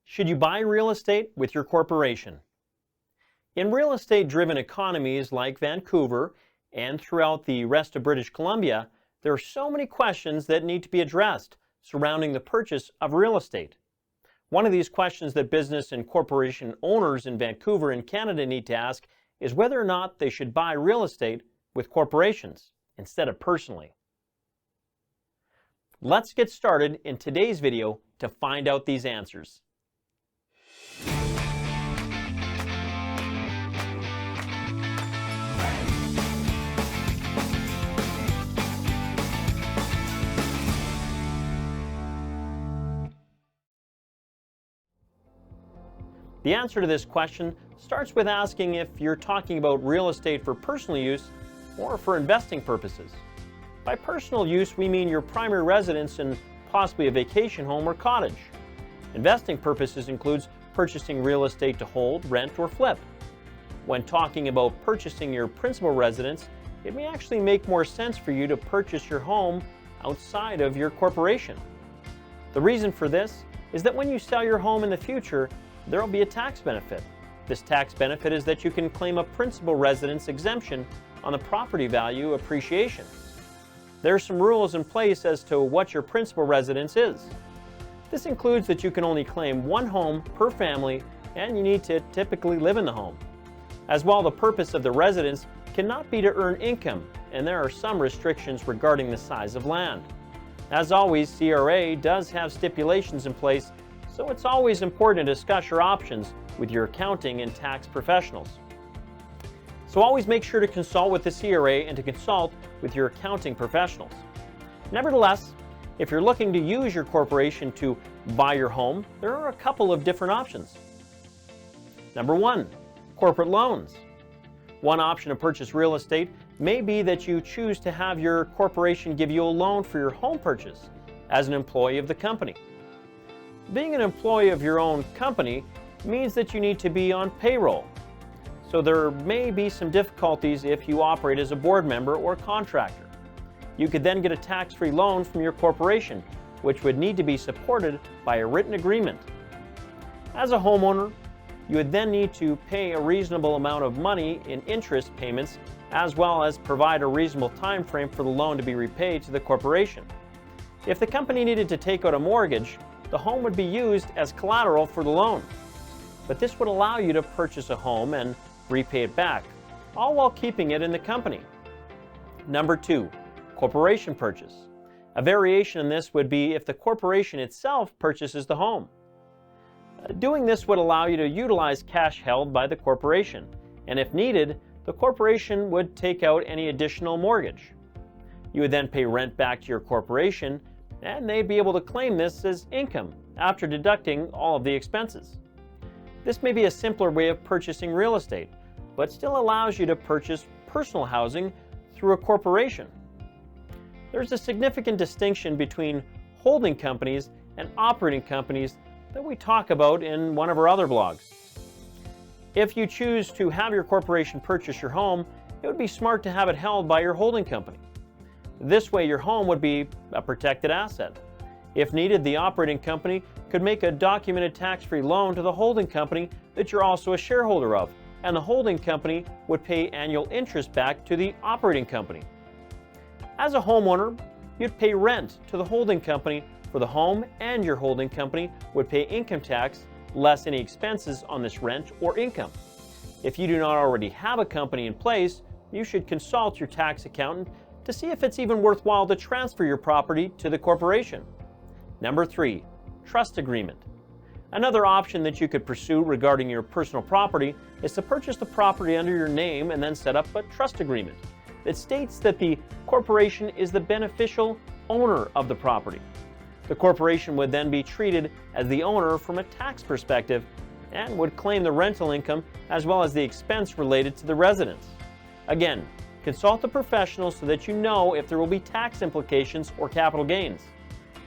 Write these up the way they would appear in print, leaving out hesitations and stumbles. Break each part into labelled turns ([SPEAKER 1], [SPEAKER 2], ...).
[SPEAKER 1] Should you buy real estate with your corporation? In real estate-driven economies like Vancouver and throughout the rest of British Columbia, there are so many questions that need to be addressed surrounding the purchase of real estate. One of these questions that business and corporation owners in Vancouver and Canada need to ask is whether or not they should buy real estate with corporations instead of personally. Let's get started in today's video to find out these answers. The answer to this question starts with asking if you're talking about real estate for personal use or for investing purposes. By personal use, we mean your primary residence and possibly a vacation home or cottage. Investing purposes includes purchasing real estate to hold, rent, or flip. When talking about purchasing your principal residence, it may actually make more sense for you to purchase your home outside of your corporation. The reason for this is that when you sell your home in the future, there will be a tax benefit. This tax benefit is that you can claim a principal residence exemption on the property value appreciation. There are some rules in place as to what your principal residence is. This includes that you can only claim one home per family and you need to typically live in the home. As well, the purpose of the residence cannot be to earn income, and there are some restrictions regarding the size of land. As always, CRA does have stipulations in place, so it's always important to discuss your options with your accounting and tax professionals. So always make sure to consult with the CRA and to consult with your accounting professionals. Nevertheless, if you're looking to use your corporation to buy your home, there are a couple of different options. Number one, corporate loans. One option to purchase real estate may be that you choose to have your corporation give you a loan for your home purchase as an employee of the company. Being an employee of your own company means that you need to be on payroll. So there may be some difficulties if you operate as a board member or contractor. You could then get a tax-free loan from your corporation, which would need to be supported by a written agreement. As a homeowner, you would then need to pay a reasonable amount of money in interest payments, as well as provide a reasonable time frame for the loan to be repaid to the corporation. If the company needed to take out a mortgage, the home would be used as collateral for the loan. But this would allow you to purchase a home and repay it back, all while keeping it in the company. Number two, corporation purchase. A variation in this would be if the corporation itself purchases the home. Doing this would allow you to utilize cash held by the corporation, and if needed, the corporation would take out any additional mortgage. You would then pay rent back to your corporation, and they'd be able to claim this as income after deducting all of the expenses. This may be a simpler way of purchasing real estate, but still allows you to purchase personal housing through a corporation. There's a significant distinction between holding companies and operating companies that we talk about in one of our other blogs. If you choose to have your corporation purchase your home, it would be smart to have it held by your holding company. This way your home would be a protected asset. If needed, the operating company could make a documented tax-free loan to the holding company that you're also a shareholder of, and the holding company would pay annual interest back to the operating company. As a homeowner, you'd pay rent to the holding company for the home, and your holding company would pay income tax less any expenses on this rent or income. If you do not already have a company in place, you should consult your tax accountant to see if it's even worthwhile to transfer your property to the corporation. Number three, trust agreement. Another option that you could pursue regarding your personal property is to purchase the property under your name and then set up a trust agreement that states that the corporation is the beneficial owner of the property. The corporation would then be treated as the owner from a tax perspective and would claim the rental income as well as the expense related to the residence. Again, consult a professional so that you know if there will be tax implications or capital gains.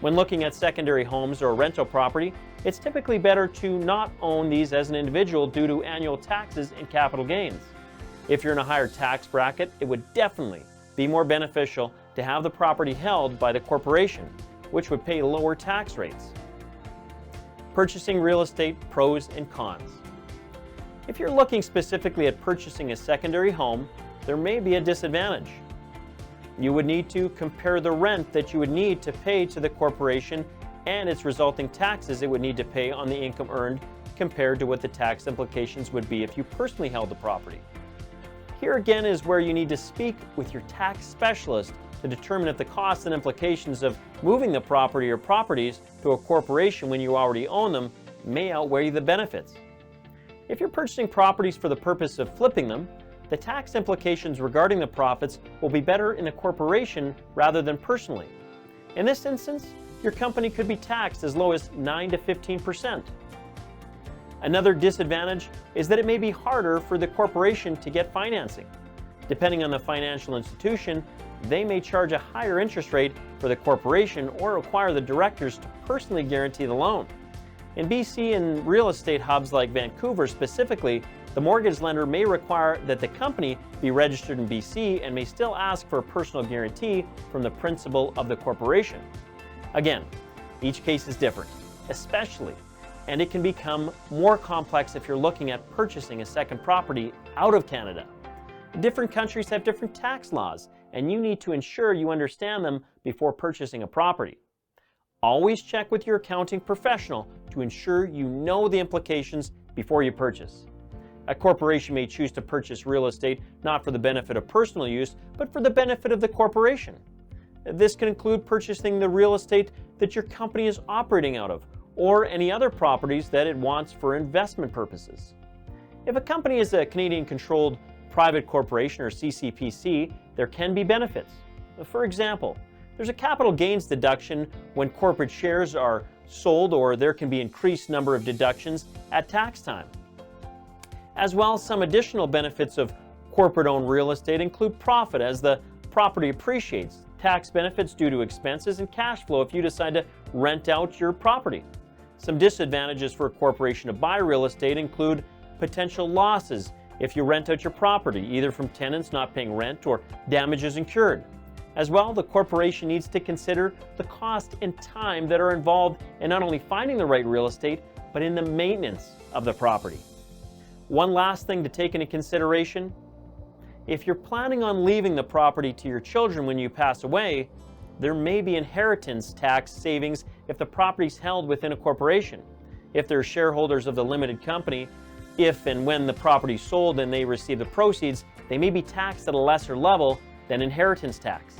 [SPEAKER 1] When looking at secondary homes or rental property, it's typically better to not own these as an individual due to annual taxes and capital gains. If you're in a higher tax bracket, it would definitely be more beneficial to have the property held by the corporation, which would pay lower tax rates. Purchasing real estate pros and cons. If you're looking specifically at purchasing a secondary home, there may be a disadvantage. You would need to compare the rent that you would need to pay to the corporation and its resulting taxes it would need to pay on the income earned compared to what the tax implications would be if you personally held the property. Here again is where you need to speak with your tax specialist to determine if the costs and implications of moving the property or properties to a corporation when you already own them may outweigh the benefits. If you're purchasing properties for the purpose of flipping them, the tax implications regarding the profits will be better in a corporation rather than personally. In this instance, your company could be taxed as low as 9 to 15%. Another disadvantage is that it may be harder for the corporation to get financing. Depending on the financial institution, they may charge a higher interest rate for the corporation or require the directors to personally guarantee the loan. In BC and real estate hubs like Vancouver specifically, the mortgage lender may require that the company be registered in BC and may still ask for a personal guarantee from the principal of the corporation. Again, each case is different, especially, and it can become more complex if you're looking at purchasing a second property out of Canada. Different countries have different tax laws, and you need to ensure you understand them before purchasing a property. Always check with your accounting professional to ensure you know the implications before you purchase. A corporation may choose to purchase real estate not for the benefit of personal use, but for the benefit of the corporation. This can include purchasing the real estate that your company is operating out of, or any other properties that it wants for investment purposes. If a company is a Canadian-controlled private corporation or CCPC, there can be benefits. For example, there's a capital gains deduction when corporate shares are sold, or there can be increased number of deductions at tax time. As well, some additional benefits of corporate-owned real estate include profit as the property appreciates, tax benefits due to expenses, and cash flow if you decide to rent out your property. Some disadvantages for a corporation to buy real estate include potential losses if you rent out your property, either from tenants not paying rent or damages incurred. As well, the corporation needs to consider the cost and time that are involved in not only finding the right real estate, but in the maintenance of the property. One last thing to take into consideration: if you're planning on leaving the property to your children when you pass away, there may be inheritance tax savings if the property is held within a corporation. If they're shareholders of the limited company, if and when the property is sold and they receive the proceeds, they may be taxed at a lesser level than inheritance tax.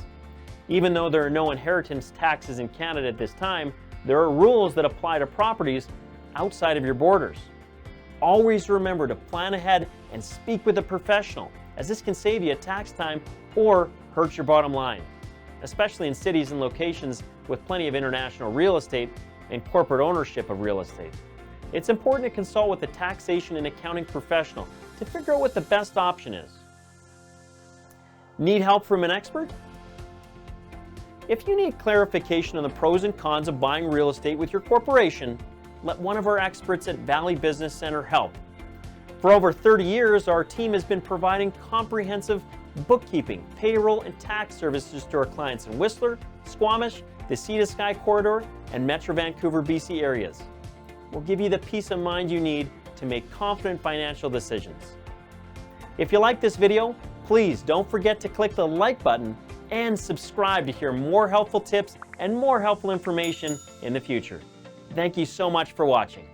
[SPEAKER 1] Even though there are no inheritance taxes in Canada at this time, there are rules that apply to properties outside of your borders. Always remember to plan ahead and speak with a professional, as this can save you tax time or hurt your bottom line, especially in cities and locations with plenty of international real estate and corporate ownership of real estate. It's important to consult with a taxation and accounting professional to figure out what the best option is. Need help from an expert? If you need clarification on the pros and cons of buying real estate with your corporation, let one of our experts at Valley Business Center help. For over 30 years, our team has been providing comprehensive bookkeeping, payroll, and tax services to our clients in Whistler, Squamish, the Sea to Sky Corridor, and Metro Vancouver, BC areas. We'll give you the peace of mind you need to make confident financial decisions. If you like this video, please don't forget to click the like button and subscribe to hear more helpful tips and more helpful information in the future. Thank you so much for watching.